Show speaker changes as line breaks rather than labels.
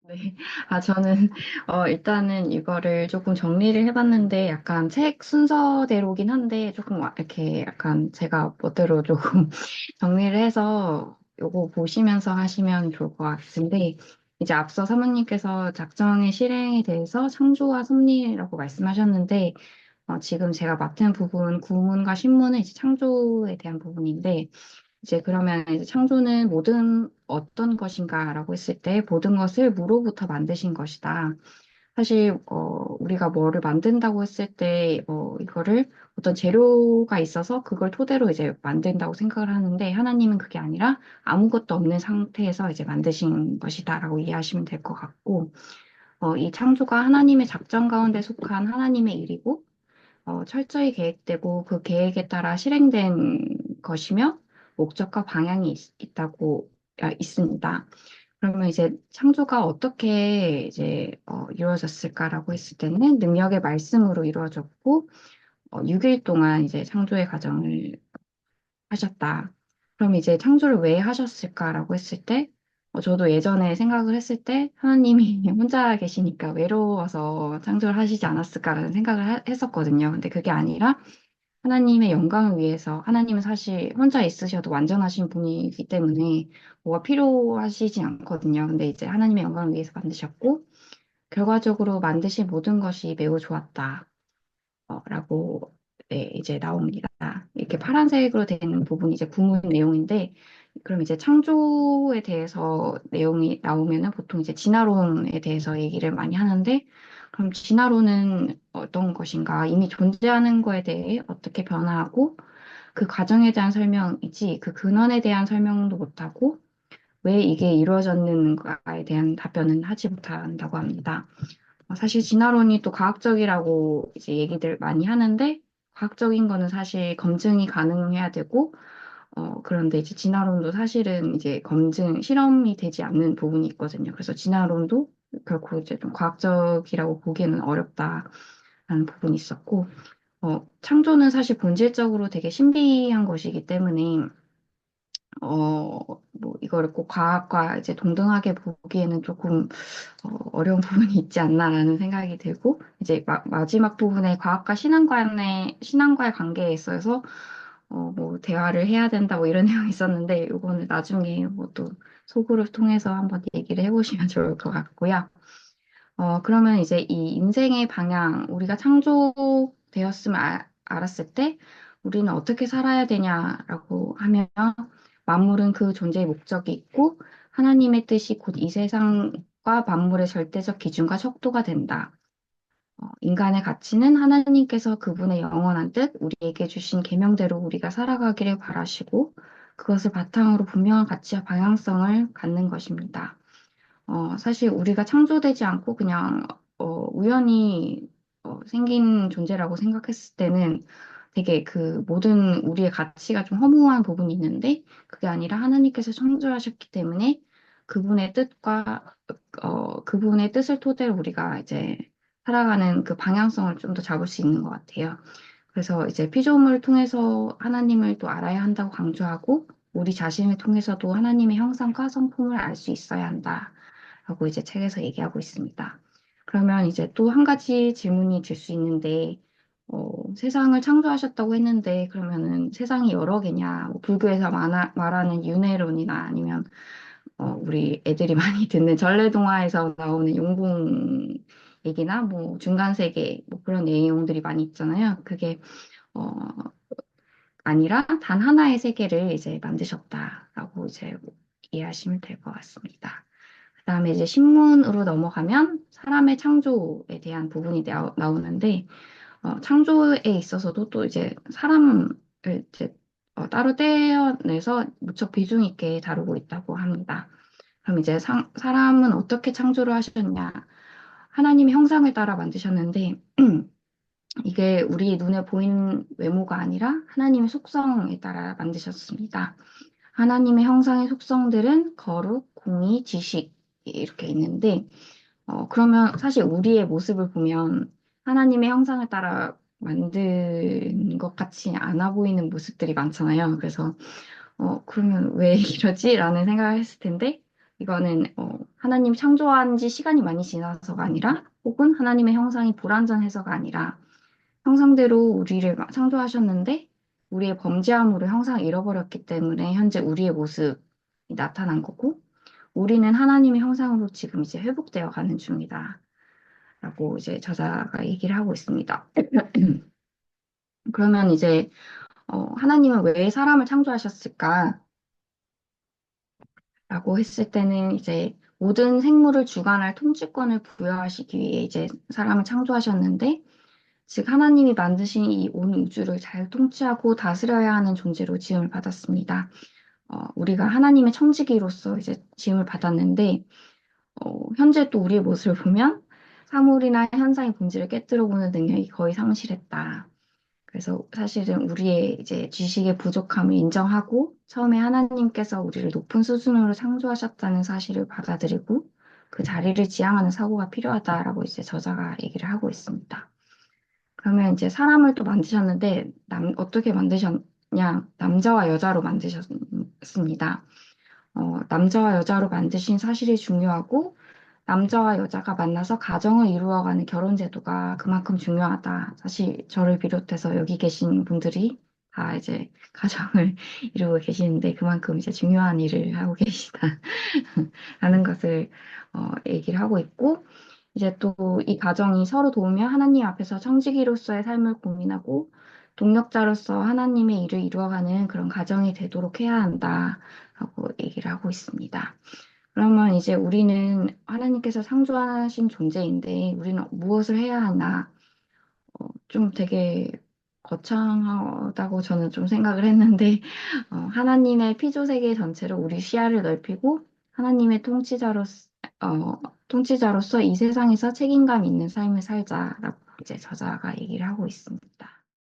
네. 저는, 일단은 이거를 조금 정리를 해봤는데, 약간 책 순서대로긴 한데, 조금 이렇게 약간 제가 멋대로 조금 정리를 해서 요거 보시면서 하시면 좋을 것 같은데, 이제 앞서 사모님께서 작정의 실행에 대해서 창조와 섭리라고 말씀하셨는데, 지금 제가 맡은 부분, 구문과 신문은 이제 창조에 대한 부분인데, 이제 그러면 이제 창조는 모든 어떤 것인가라고 했을 때 모든 것을 무로부터 만드신 것이다. 사실 우리가 뭐를 만든다고 했을 때 이거를 어떤 재료가 있어서 그걸 토대로 이제 만든다고 생각을 하는데 하나님은 그게 아니라 아무것도 없는 상태에서 이제 만드신 것이다라고 이해하시면 될 것 같고 이 창조가 하나님의 작전 가운데 속한 하나님의 일이고 철저히 계획되고 그 계획에 따라 실행된 것이며 목적과 방향이 있다고 있습니다. 그러면 이제 창조가 어떻게 이제 이루어졌을까라고 했을 때는 능력의 말씀으로 이루어졌고 6일 동안 이제 창조의 과정을 하셨다. 그럼 이제 창조를 왜 하셨을까라고 했을 때, 저도 예전에 생각을 했을 때 하나님이 혼자 계시니까 외로워서 창조를 하시지 않았을까라는 생각을 했었거든요. 근데 그게 아니라 하나님의 영광을 위해서 하나님은 사실 혼자 있으셔도 완전하신 분이기 때문에 뭐가 필요하시지 않거든요. 근데 이제 하나님의 영광을 위해서 만드셨고, 결과적으로 만드신 모든 것이 매우 좋았다. 라고 네, 이제 나옵니다. 이렇게 파란색으로 되는 부분이 이제 구문 내용인데, 그럼 이제 창조에 대해서 내용이 나오면은 보통 이제 진화론에 대해서 얘기를 많이 하는데, 그럼 진화론은 어떤 것인가? 이미 존재하는 거에 대해 어떻게 변화하고, 그 과정에 대한 설명이지, 그 근원에 대한 설명도 못하고, 왜 이게 이루어졌는가에 대한 답변은 하지 못한다고 합니다. 사실 진화론이 또 과학적이라고 이제 얘기들 많이 하는데, 과학적인 거는 사실 검증이 가능해야 되고, 그런데 이제 진화론도 사실은 이제 실험이 되지 않는 부분이 있거든요. 그래서 진화론도 결코 이제 좀 과학적이라고 보기에는 어렵다라는 부분이 있었고, 창조는 사실 본질적으로 되게 신비한 것이기 때문에, 뭐, 이거를 꼭 과학과 이제 동등하게 보기에는 조금 어려운 부분이 있지 않나라는 생각이 들고, 이제 마지막 부분에 과학과 신앙과의 관계에 있어서, 뭐, 대화를 해야 된다, 뭐, 이런 내용이 있었는데, 이거는 나중에 뭐 또 소그룹 통해서 한번 얘기를 해보시면 좋을 것 같고요. 그러면 이제 이 인생의 방향, 우리가 창조되었음을 알았을 때, 우리는 어떻게 살아야 되냐라고 하면, 만물은 그 존재의 목적이 있고, 하나님의 뜻이 곧 이 세상과 만물의 절대적 기준과 척도가 된다. 인간의 가치는 하나님께서 그분의 영원한 뜻, 우리에게 주신 계명대로 우리가 살아가기를 바라시고, 그것을 바탕으로 분명한 가치와 방향성을 갖는 것입니다. 사실 우리가 창조되지 않고 그냥 우연히 생긴 존재라고 생각했을 때는 되게 그 모든 우리의 가치가 좀 허무한 부분이 있는데 그게 아니라 하나님께서 창조하셨기 때문에 그분의 뜻과 그분의 뜻을 토대로 우리가 이제 살아가는 그 방향성을 좀 더 잡을 수 있는 것 같아요. 그래서 이제 피조물을 통해서 하나님을 또 알아야 한다고 강조하고 우리 자신을 통해서도 하나님의 형상과 성품을 알 수 있어야 한다. 라고 이제 책에서 얘기하고 있습니다. 그러면 이제 또 한 가지 질문이 들 수 있는데, 세상을 창조하셨다고 했는데, 그러면은 세상이 여러 개냐? 뭐 불교에서 말하는 윤회론이나 아니면, 우리 애들이 많이 듣는 전래동화에서 나오는 용궁 얘기나 뭐 중간세계 뭐 그런 내용들이 많이 있잖아요. 그게, 어, 아니라 단 하나의 세계를 이제 만드셨다라고 이제 이해하시면 될 것 같습니다. 그다음에 이제 신문으로 넘어가면 사람의 창조에 대한 부분이 나오는데 창조에 있어서도 또 이제 사람을 이제 따로 떼어내서 무척 비중 있게 다루고 있다고 합니다. 그럼 이제 사람은 어떻게 창조를 하셨냐? 하나님의 형상을 따라 만드셨는데 이게 우리 눈에 보이는 외모가 아니라 하나님의 속성에 따라 만드셨습니다. 하나님의 형상의 속성들은 거룩, 공의, 지식 이렇게 있는데 그러면 사실 우리의 모습을 보면 하나님의 형상을 따라 만든 것 같이 않아 보이는 모습들이 많잖아요. 그래서 그러면 왜 이러지? 라는 생각을 했을 텐데 이거는 하나님 창조한 지 시간이 많이 지나서가 아니라 혹은 하나님의 형상이 불완전해서가 아니라 형상대로 우리를 창조하셨는데 우리의 범죄함으로 형상을 잃어버렸기 때문에 현재 우리의 모습이 나타난 거고 우리는 하나님의 형상으로 지금 이제 회복되어 가는 중이다. 라고 이제 저자가 얘기를 하고 있습니다. 그러면 이제 하나님은 왜 사람을 창조하셨을까? 라고 했을 때는 이제 모든 생물을 주관할 통치권을 부여하시기 위해 이제 사람을 창조하셨는데 즉 하나님이 만드신 이 온 우주를 잘 통치하고 다스려야 하는 존재로 지음을 받았습니다. 우리가 하나님의 청지기로서 이제 지음을 받았는데 현재 또 우리의 모습을 보면 사물이나 현상의 본질을 깨뜨려 보는 능력이 거의 상실했다. 그래서 사실은 우리의 이제 지식의 부족함을 인정하고 처음에 하나님께서 우리를 높은 수준으로 창조하셨다는 사실을 받아들이고 그 자리를 지향하는 사고가 필요하다라고 이제 저자가 얘기를 하고 있습니다. 그러면 이제 사람을 또 만드셨는데 어떻게 만드셨냐? 남자와 여자로 만드셨습니다. 남자와 여자로 만드신 사실이 중요하고 남자와 여자가 만나서 가정을 이루어가는 결혼 제도가 그만큼 중요하다. 사실 저를 비롯해서 여기 계신 분들이 다 이제 가정을 이루고 계시는데 그만큼 이제 중요한 일을 하고 계시다. 라는 것을 얘기를 하고 있고 이제 또 이 가정이 서로 도우며 하나님 앞에서 청지기로서의 삶을 고민하고 동력자로서 하나님의 일을 이루어가는 그런 가정이 되도록 해야 한다라고 얘기를 하고 있습니다. 그러면 이제 우리는 하나님께서 창조하신 존재인데 우리는 무엇을 해야 하나? 좀 되게 거창하다고 저는 좀 생각을 했는데 하나님의 피조 세계 전체로 우리 시야를 넓히고 하나님의 통치자로서 이 세상에서 책임감 있는 삶을 살자라고 이제 저자가 얘기를 하고 있습니다.